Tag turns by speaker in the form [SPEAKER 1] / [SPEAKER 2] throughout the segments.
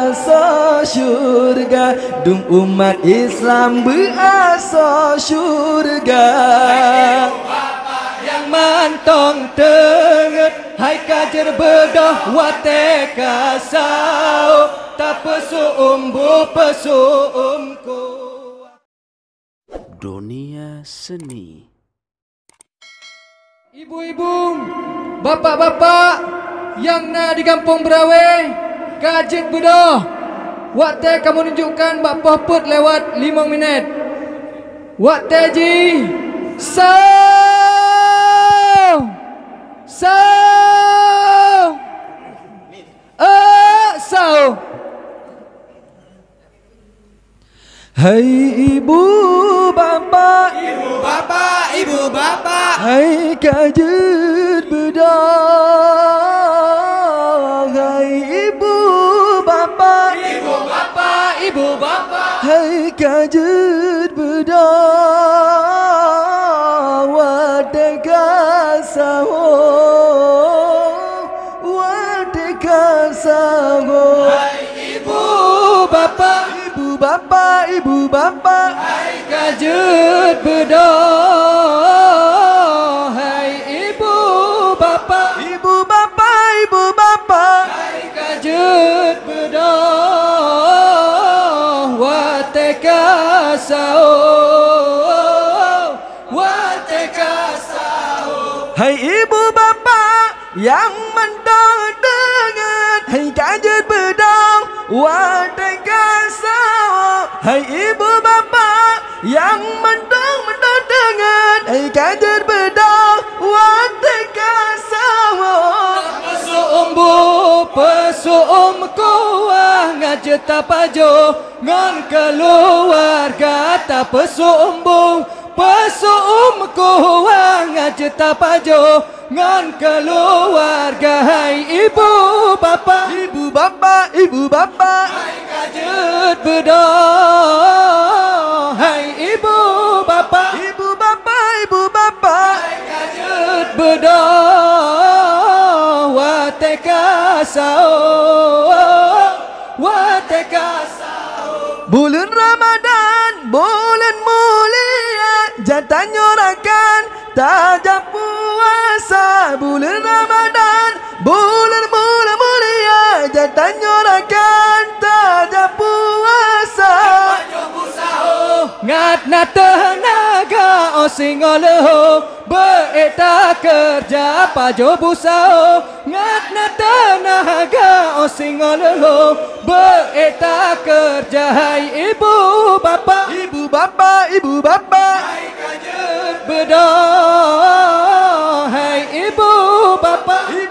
[SPEAKER 1] Asa syurga dung umat Islam berasa syurga. Yang mantong tenget hai kajer bedah wate kasau tak pesu umku.
[SPEAKER 2] Dunia seni.
[SPEAKER 3] Ibu-ibu, bapak-bapak yang na di kampung Berawe, kajet bedah. Waktu kamu nunjukkan bak poput lewat 5 minit. Waktu ji Saw
[SPEAKER 1] Hai ibu bapa,
[SPEAKER 3] ibu bapak,
[SPEAKER 1] hai kajet bedah. Hai ibu bapa,
[SPEAKER 3] ibu bapak,
[SPEAKER 1] hai kajet bedah. Wadeka saho.
[SPEAKER 3] hai ibu bapak,
[SPEAKER 1] Ibu bapa,
[SPEAKER 3] hai kajet bedah. Hai ibu bapak, hai kajet bedah. Wateka sao.
[SPEAKER 1] hai ibu bapa yang mendengar, hai kajet bedang wadeka sawo. Hai ibu bapa yang mendengar, hai kajet bedang wadeka sawo.
[SPEAKER 3] Pesu umku ngajet tapajo ngon keluarga tak pesu umku ngajet tapajo ngon keluarga. Hai ibu bapa, hai kajet bedah. Hai ibu bapa, hai kajet bedah. Wateka sao.
[SPEAKER 1] Bulan Ramadan, bulan mulia, jantan nyorakan tajam puasa. Bulan Ramadan, bulan mulia, jantan nyorakan tajam puasa.
[SPEAKER 3] Ngat na tenaga osing oleho beeta kerja pajo busao. Ngat na tenaga osing oleho beeta kerja. Hai ibu bapa, hai kajet bedah. Hai ibu bapa, hai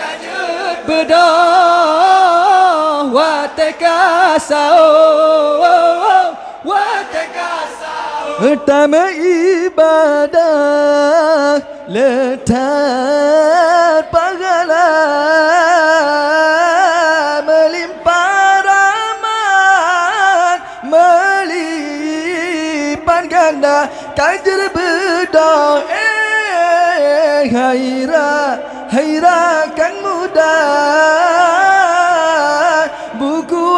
[SPEAKER 3] kajet bedah. Wateka sao.
[SPEAKER 1] Pertama ibadah letak pahala melimpah rahmat melipat ganda kajer bedah. Haira kan mudah buku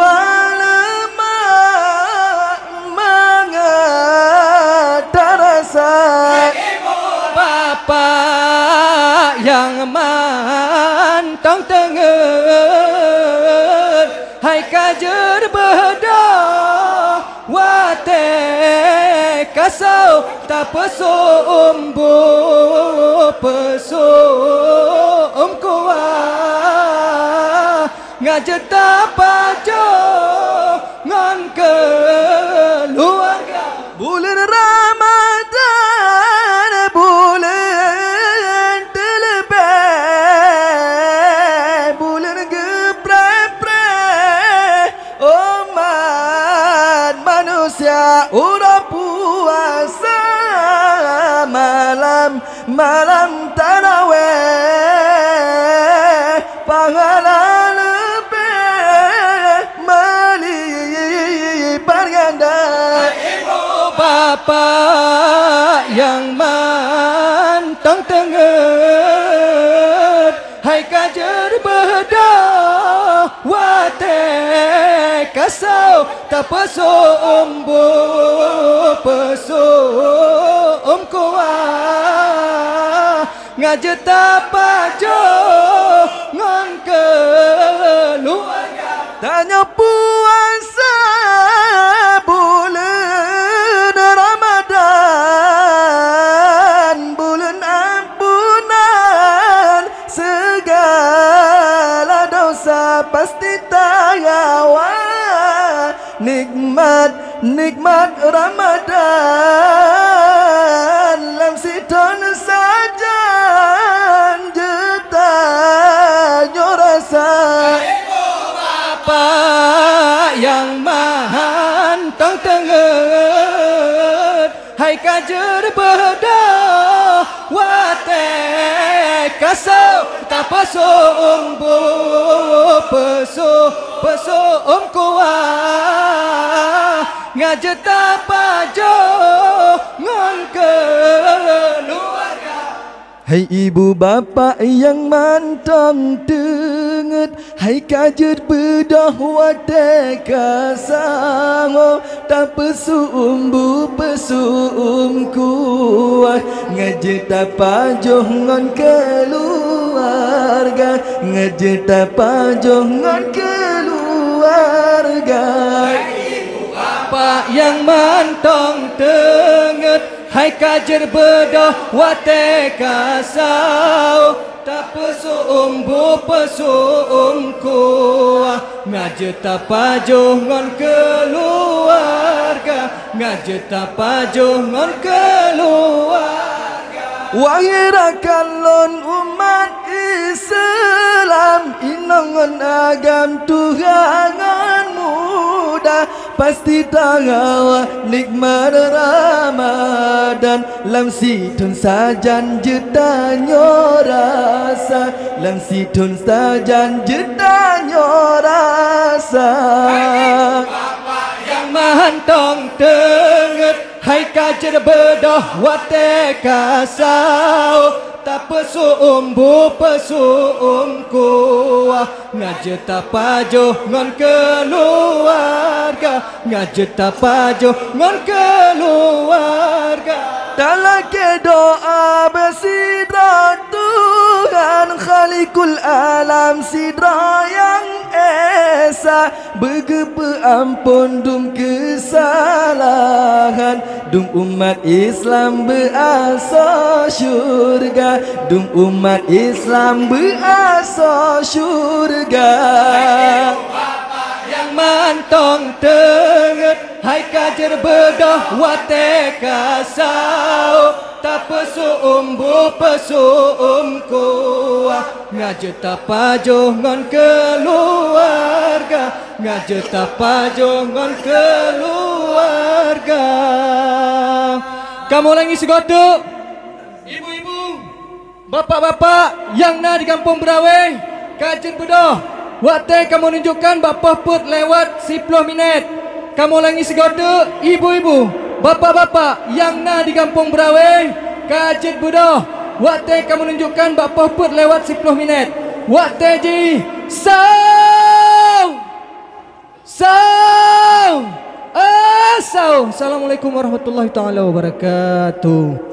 [SPEAKER 3] Bapak yang mantong tengen, hai kajer bedah. Wate kasau tak pesu umkuah ngajet tapajo ngon keluarga.
[SPEAKER 1] Bulan Ramadan, bulan terlebih, bulan geprepre umat manusia udah puasa malam tarawih pahala lebih melipat ganda.
[SPEAKER 3] Bapak yang mantong tenget, hai kajer bedah. kasau tak pesu umbu pesu kuah ngajeta pajo ngon keluarga
[SPEAKER 1] tanya puasa bulan Ramadan bulan ampunan segala dosa pasti tagawa nikmat Ramadan lam siton saja jeta nyorasa
[SPEAKER 3] Bapak yang mahantong tenget hai kajer bedah wate kasau tak pesu umbu pesu kuah ngajeta pajo ngon keluarga.
[SPEAKER 1] Hai ibu bapa yang mantang denget hai kajet bedah wate kasango tak pesu umbu pesu kuah ngajeta pajoh ngon keluarga ngajeta pajoh ngon keluarga.
[SPEAKER 3] Bapak yang mantong tenget hai kajer bedah wate kasau tak pesu umbu pesu kuah ngajeta pajoh ngon keluarga ngajeta pajoh ngon keluarga.
[SPEAKER 1] Wahirakalon umat Islam inongon agam Tuhangan muda pasti tangawa nikmat Ramadan lam situn sajan jeta nyorasa lam situn sajan jeta nyorasa.
[SPEAKER 3] Bapak yang mahantong tenget hai kajer bedah wate kasau tak pesu umbu pesu kuah ngajeta pajoh ngon keluarga ngajeta pajoh ngon keluarga.
[SPEAKER 1] Talake doa bersidra Tuhan Khalikul alam sidra yang esa bergepe ampun dum kesalahan dum umat Islam berasa syurga dum umat Islam berasa syurga.
[SPEAKER 3] Yang mantong tenget hai kajer bedah wate kasau tak pesu umbu pesu kuah ngajeta pajoh ngon keluarga ngajeta pajoh ngon keluarga. Kamu lagi segotu ibu-ibu bapak-bapak yang na di kampung Berawai kajer bedah wate kamu nunjukkan bapa put lewat 10 minit. Kamu lagi segotu ibu-ibu bapak-bapak yang na di kampung Berawai kajet budoh wate kamu nunjukkan bapa put lewat 10 minit. Wate ji sau sau. Assalamualaikum warahmatullahi taala wabarakatuh.